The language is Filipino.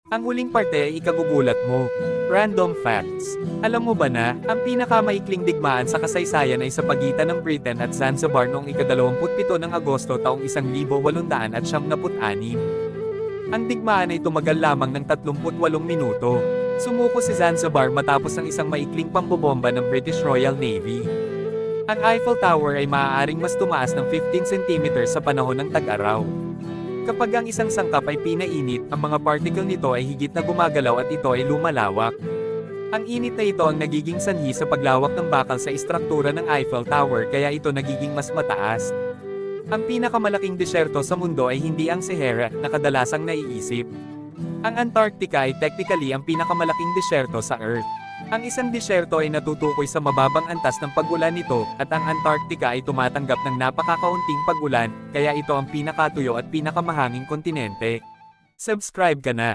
Ang huling parte ay ikagugulat mo. Random facts. Alam mo ba na, ang pinakamaikling digmaan sa kasaysayan ay sa pagitan ng Britain at Zanzibar noong ika-27 ng Agosto taong 1876. Ang digmaan ay tumagal lamang ng 38 minuto. Sumuko si Zanzibar matapos ang isang maikling pambobomba ng British Royal Navy. Ang Eiffel Tower ay maaaring mas tumaas ng 15 cm sa panahon ng tag-araw. Kapag ang isang sangkap ay pinainit, ang mga particle nito ay higit na gumagalaw at ito ay lumalawak. Ang init na ito ang nagiging sanhi sa paglawak ng bakal sa istruktura ng Eiffel Tower kaya ito nagiging mas mataas. Ang pinakamalaking desyerto sa mundo ay hindi ang Sahara na kadalasang naiisip. Ang Antarctica ay technically ang pinakamalaking desyerto sa Earth. Ang isang desyerto ay natutukoy sa mababang antas ng pag-ulan nito, at ang Antarctica ay tumatanggap ng napakakaunting pag-ulan, kaya ito ang pinakatuyo at pinakamahanging kontinente. Subscribe ka na.